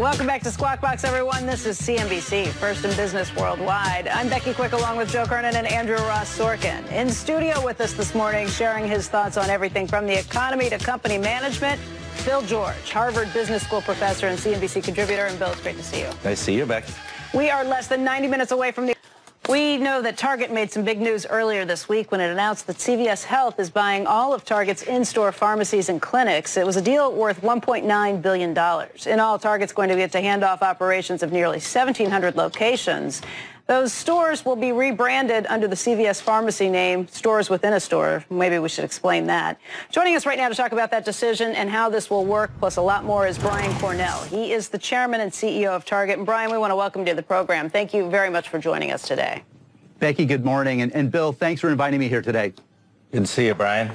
Welcome back to Squawk Box, everyone. This is CNBC, first in business worldwide. I'm Becky Quick, along with Joe Kernan and Andrew Ross Sorkin. In studio with us this morning, sharing his thoughts on everything from the economy to company management, Bill George, Harvard Business School professor and CNBC contributor. And Bill, it's great to see you. Nice to see you, Becky. We are less than 90 minutes away from the... We know that Target made some big news earlier this week when it announced that CVS Health is buying all of Target's in-store pharmacies and clinics. It was a deal worth $1.9 billion. In all, Target's going to get to hand off operations of nearly 1,700 locations. Those stores will be rebranded under the CVS Pharmacy name, stores within a store. Maybe we should explain that. Joining us right now to talk about that decision and how this will work, plus a lot more, is Brian Cornell. He is the chairman and CEO of Target. And Brian, we want to welcome you to the program. Thank you very much for joining us today. Becky, good morning. And Bill, thanks for inviting me here today. Good to see you, Brian.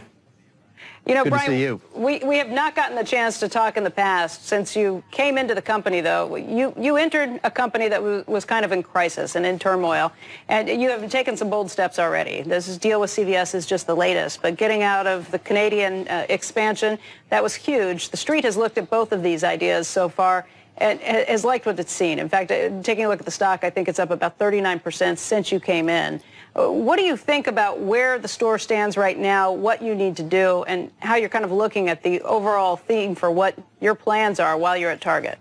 You know, Good Brian, to see you. We have not gotten the chance to talk in the past. Since you came into the company, though, you entered a company that was kind of in crisis and in turmoil, and you have taken some bold steps already. This deal with CVS is just the latest, but getting out of the Canadian expansion, that was huge. The Street has looked at both of these ideas so far and has liked what it's seen. In fact, taking a look at the stock, I think it's up about 39% since you came in. What do you think about where the store stands right now, what you need to do, and how you're kind of looking at the overall theme for what your plans are while you're at Target?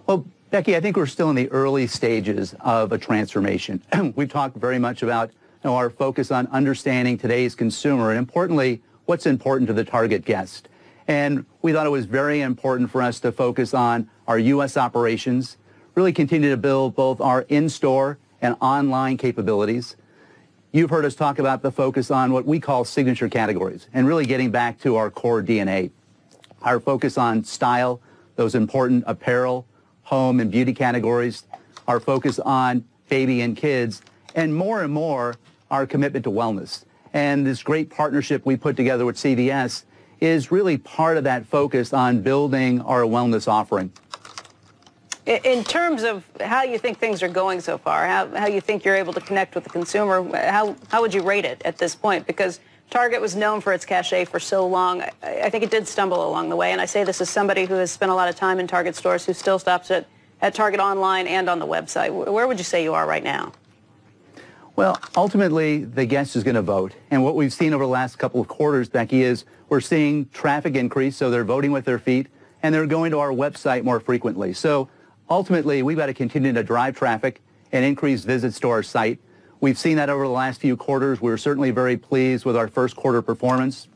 Well, Becky, I think we're still in the early stages of a transformation. We've talked very much about our focus on understanding today's consumer and, importantly, what's important to the Target guest. And we thought it was very important for us to focus on our U.S. operations, really continue to build both our in-store and online capabilities. You've heard us talk about the focus on what we call signature categories and really getting back to our core DNA. Our focus on style, those important apparel, home, and beauty categories, our focus on baby and kids, and more, our commitment to wellness. And this great partnership we put together with CVS is really part of that focus on building our wellness offering. In terms of how you think things are going so far, how you think you're able to connect with the consumer, how would you rate it at this point? Because Target was known for its cachet for so long. I think it did stumble along the way. And I say this as somebody who has spent a lot of time in Target stores, who still stops at Target online and on the website. Where would you say you are right now? Well, ultimately, the guest is going to vote. And what we've seen over the last couple of quarters, Becky, is we're seeing traffic increase. So they're voting with their feet, and they're going to our website more frequently. So ultimately, we've got to continue to drive traffic and increase visits to our site. We've seen that over the last few quarters. We're certainly very pleased with our first quarter performance.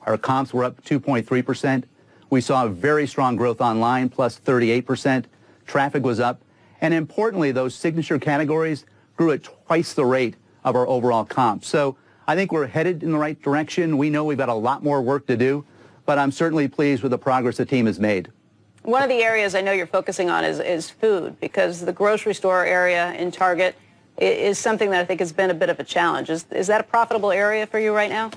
Our comps were up 2.3%. We saw very strong growth online, plus 38%. Traffic was up. And importantly, those signature categories grew at twice the rate of our overall comp. So I think we're headed in the right direction. We know we've got a lot more work to do, but I'm certainly pleased with the progress the team has made. One of the areas I know you're focusing on is food, because the grocery store area in Target is something that I think has been a bit of a challenge. Is that a profitable area for you right now?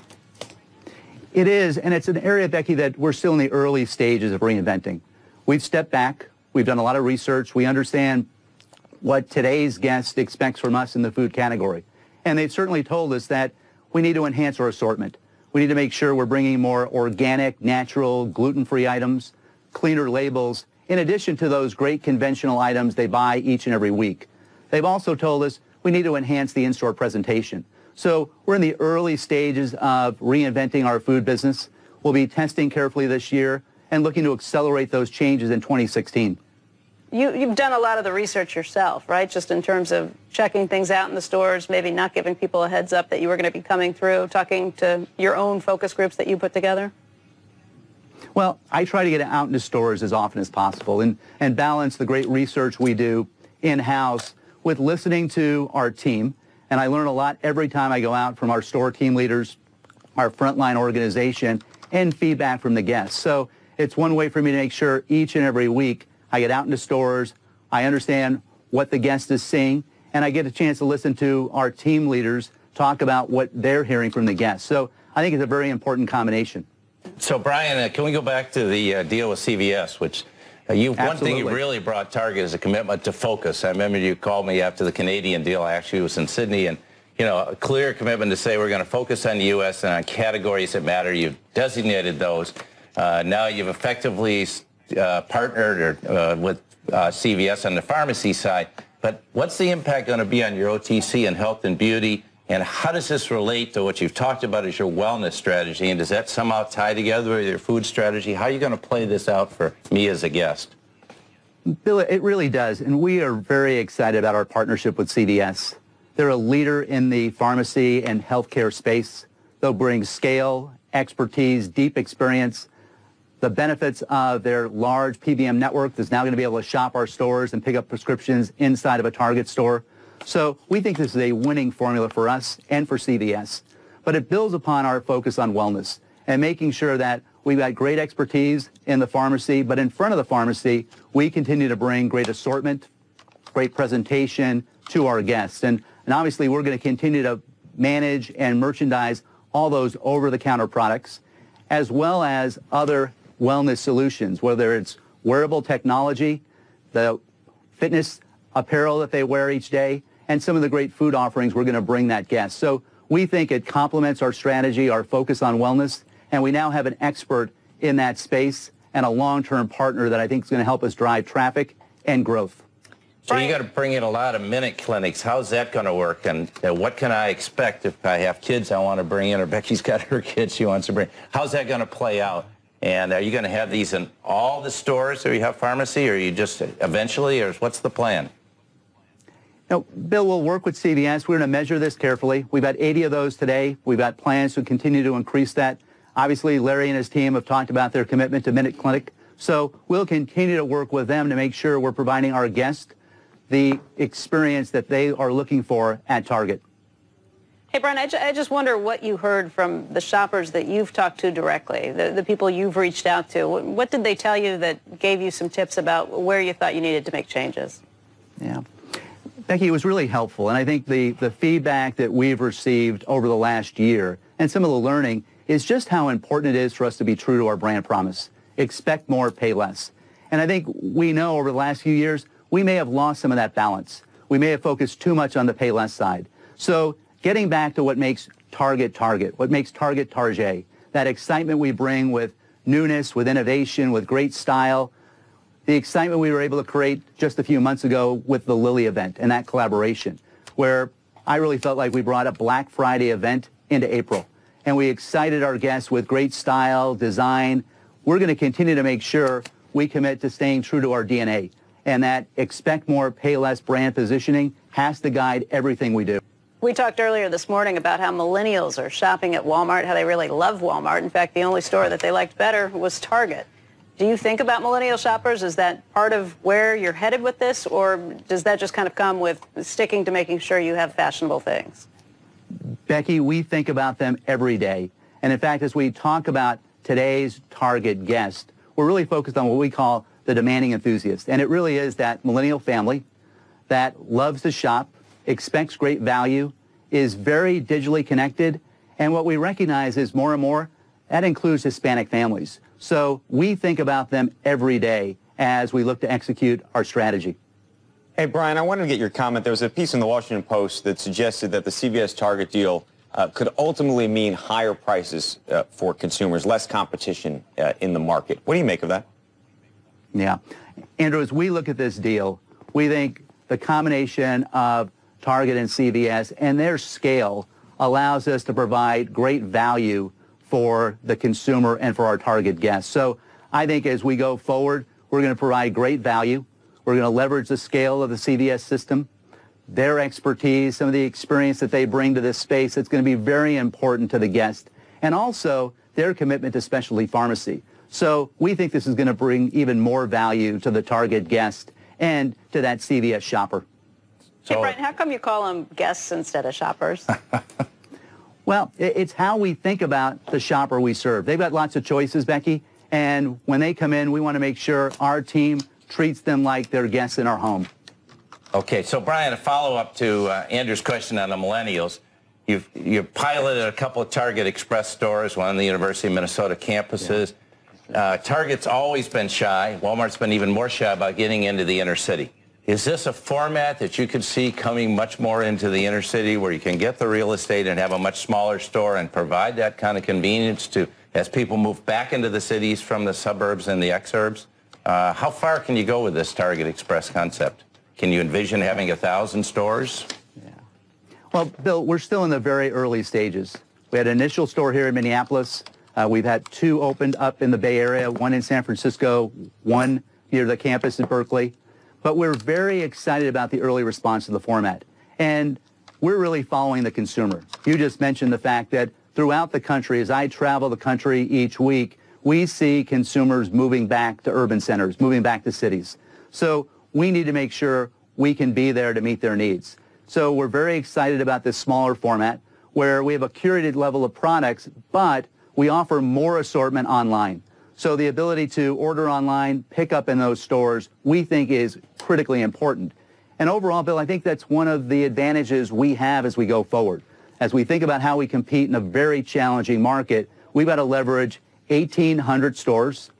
It is, and it's an area, Becky, that we're still in the early stages of reinventing. We've stepped back. We've done a lot of research. We understand what today's guest expects from us in the food category. And they've certainly told us that we need to enhance our assortment. We need to make sure we're bringing more organic, natural, gluten-free items, cleaner labels, in addition to those great conventional items they buy each and every week. They've also told us we need to enhance the in-store presentation. So we're in the early stages of reinventing our food business. We'll be testing carefully this year and looking to accelerate those changes in 2016. You've done a lot of the research yourself, right? Just in terms of checking things out in the stores, maybe not giving people a heads up that you were going to be coming through, talking to your own focus groups that you put together? Well, I try to get out into stores as often as possible and balance the great research we do in-house with listening to our team. And I learn a lot every time I go out from our store team leaders, our frontline organization, and feedback from the guests. So it's one way for me to make sure each and every week I get out into stores, I understand what the guest is seeing, and I get a chance to listen to our team leaders talk about what they're hearing from the guests. So I think it's a very important combination. So, Brian, can we go back to the deal with CVS, which one thing you really brought Target is a commitment to focus. I remember you called me after the Canadian deal. I actually was in Sydney, and a clear commitment to say we're going to focus on the U.S. and on categories that matter. You've designated those. Now you've effectively partnered with CVS on the pharmacy side. But what's the impact going to be on your OTC and health and beauty? And how does this relate to what you've talked about as your wellness strategy? And does that somehow tie together with your food strategy? How are you going to play this out for me as a guest? Bill, it really does. And we are very excited about our partnership with CVS. They're a leader in the pharmacy and healthcare space. They'll bring scale, expertise, deep experience, the benefits of their large PBM network that's now going to be able to shop our stores and pick up prescriptions inside of a Target store. So we think this is a winning formula for us and for CVS. But it builds upon our focus on wellness and making sure that we've got great expertise in the pharmacy, but in front of the pharmacy, we continue to bring great assortment, great presentation to our guests. And obviously, we're going to continue to manage and merchandise all those over-the-counter products, as well as other wellness solutions, whether it's wearable technology, the fitness apparel that they wear each day, and some of the great food offerings we're going to bring that guest. So we think it complements our strategy, our focus on wellness, and we now have an expert in that space and a long-term partner that I think is going to help us drive traffic and growth. So you got to bring in a lot of minute clinics. How's that going to work? And what can I expect if I have kids I want to bring in, or Becky's got her kids she wants to bring? How's that going to play out? And are you going to have these in all the stores where you have pharmacy, or are you just eventually, or what's the plan? Now, Bill, we'll work with CVS. We're going to measure this carefully. We've got 80 of those today. We've got plans to continue to increase that. Obviously, Larry and his team have talked about their commitment to Minute Clinic. So we'll continue to work with them to make sure we're providing our guests the experience that they are looking for at Target. Hey, Brian, I just wonder what you heard from the shoppers that you've talked to directly, the people you've reached out to. What did they tell you that gave you some tips about where you thought you needed to make changes? Yeah. Becky, it was really helpful. And I think the feedback that we've received over the last year and some of the learning is just how important it is for us to be true to our brand promise. Expect more, pay less. And I think we know over the last few years, we may have lost some of that balance. We may have focused too much on the pay less side. So getting back to what makes Target Target, what makes Target Target, that excitement we bring with newness, with innovation, with great style, the excitement we were able to create just a few months ago with the Lily event and that collaboration, where I really felt like we brought a Black Friday event into April. And we excited our guests with great style, design. We're going to continue to make sure we commit to staying true to our DNA. And that expect more, pay less brand positioning has to guide everything we do. We talked earlier this morning about how millennials are shopping at Walmart, how they really love Walmart. In fact, the only store that they liked better was Target. Do you think about millennial shoppers? Is that part of where you're headed with this, or does that just kind of come with sticking to making sure you have fashionable things? Becky, we think about them every day. And in fact, as we talk about today's Target guest, we're really focused on what we call the demanding enthusiast. And it really is that millennial family that loves to shop, expects great value, is very digitally connected. And what we recognize is more and more, that includes Hispanic families. So we think about them every day as we look to execute our strategy. Hey, Brian, I wanted to get your comment. There was a piece in the Washington Post that suggested that the CVS Target deal could ultimately mean higher prices for consumers, less competition in the market. What do you make of that? Yeah. Andrew, as we look at this deal, we think the combination of Target and CVS and their scale allows us to provide great value for the consumer and for our Target guests. So I think as we go forward, we're going to provide great value. We're going to leverage the scale of the CVS system, their expertise, some of the experience that they bring to this space. That's going to be very important to the guest, and also their commitment to specialty pharmacy. So we think this is going to bring even more value to the Target guest and to that CVS shopper. Hey, Brian, how come you call them guests instead of shoppers? Well, it's how we think about the shopper we serve. They've got lots of choices, Becky, and when they come in, we want to make sure our team treats them like they're guests in our home. Okay, so Brian, a follow-up to Andrew's question on the millennials. You've piloted a couple of Target Express stores, one on the University of Minnesota campuses. Yeah. Target's always been shy. Walmart's been even more shy about getting into the inner city. Is this a format that you could see coming much more into the inner city, where you can get the real estate and have a much smaller store and provide that kind of convenience to as people move back into the cities from the suburbs and the exurbs? How far can you go with this Target Express concept? Can you envision having 1,000 stores? Yeah. Well, Bill, we're still in the very early stages. We had an initial store here in Minneapolis. We've had 2 opened up in the Bay Area, 1 in San Francisco, 1 near the campus in Berkeley. But we're very excited about the early response to the format. And we're really following the consumer. You just mentioned the fact that throughout the country, as I travel the country each week, we see consumers moving back to urban centers, moving back to cities. So we need to make sure we can be there to meet their needs. So we're very excited about this smaller format where we have a curated level of products, but we offer more assortment online. So the ability to order online, pick up in those stores, we think is critically important. And overall, Bill, I think that's one of the advantages we have as we go forward. As we think about how we compete in a very challenging market, we've got to leverage 1,800 stores,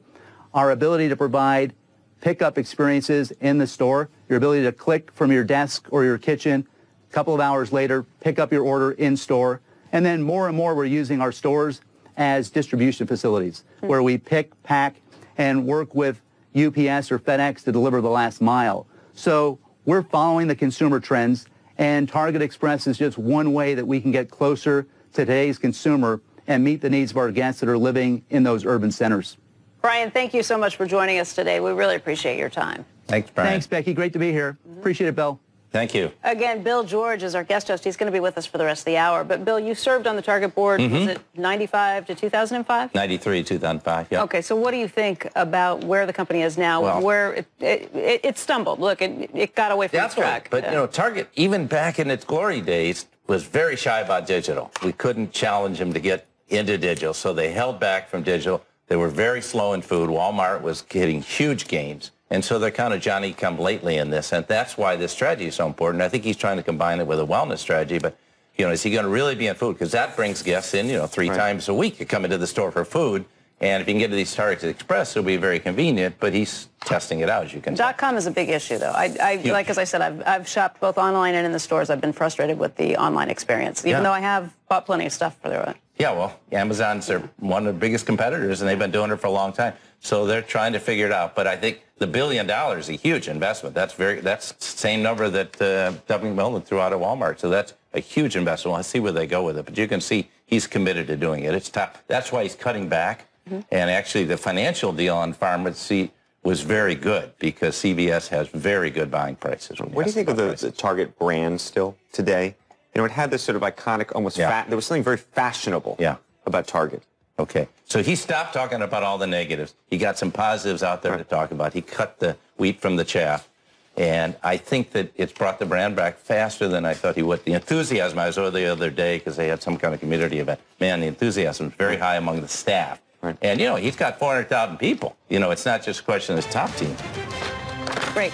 our ability to provide pickup experiences in the store, your ability to click from your desk or your kitchen, a couple of hours later, pick up your order in store, and then more and more we're using our stores as distribution facilities where we pick, pack, and work with UPS or FedEx to deliver the last mile. So we're following the consumer trends, and Target Express is just one way that we can get closer to today's consumer and meet the needs of our guests that are living in those urban centers. Brian, thank you so much for joining us today. We really appreciate your time. Thanks, Brian. Thanks, Becky. Great to be here. Appreciate it, Bill. Thank you. Again, Bill George is our guest host. He's going to be with us for the rest of the hour. But, Bill, you served on the Target board, was it 95 to 2005? 93, 2005, yeah. Okay, so what do you think about where the company is now, Well, where it stumbled? Look, it got away from its track. But, you know, Target, even back in its glory days, was very shy about digital. We couldn't challenge them to get into digital, so they held back from digital. They were very slow in food. Walmart was getting huge gains. And so they're kind of Johnny-come-lately in this, and that's why this strategy is so important. I think he's trying to combine it with a wellness strategy, but, you know, is he going to really be in food? Because that brings guests in, you know, 3 times a week to come into the store for food, and if you can get to these Target Express, it'll be very convenient, but he's testing it out, as you can tell. .com is a big issue, though. Like, as I said, I've shopped both online and in the stores. I've been frustrated with the online experience, even though I have bought plenty of stuff for it. Yeah, well, Amazon's one of the biggest competitors, and they've been doing it for a long time. So they're trying to figure it out. But I think the $1 billion is a huge investment. That's the same number that W. Millen threw out at Walmart. So that's a huge investment. Let's see where they go with it. But you can see he's committed to doing it. It's tough. That's why he's cutting back. And actually, the financial deal on pharmacy was very good because CVS has very good buying prices. What do you think of the Target brand still today? You know, it had this sort of iconic, almost there was something very fashionable about Target. Okay, so he stopped talking about all the negatives. He got some positives out there to talk about. He cut the wheat from the chaff. And I think that it's brought the brand back faster than I thought he would. The enthusiasm, I was over the other day because they had some kind of community event. Man, the enthusiasm is very high among the staff. And, you know, he's got 400,000 people. You know, it's not just a question of his top team. Great.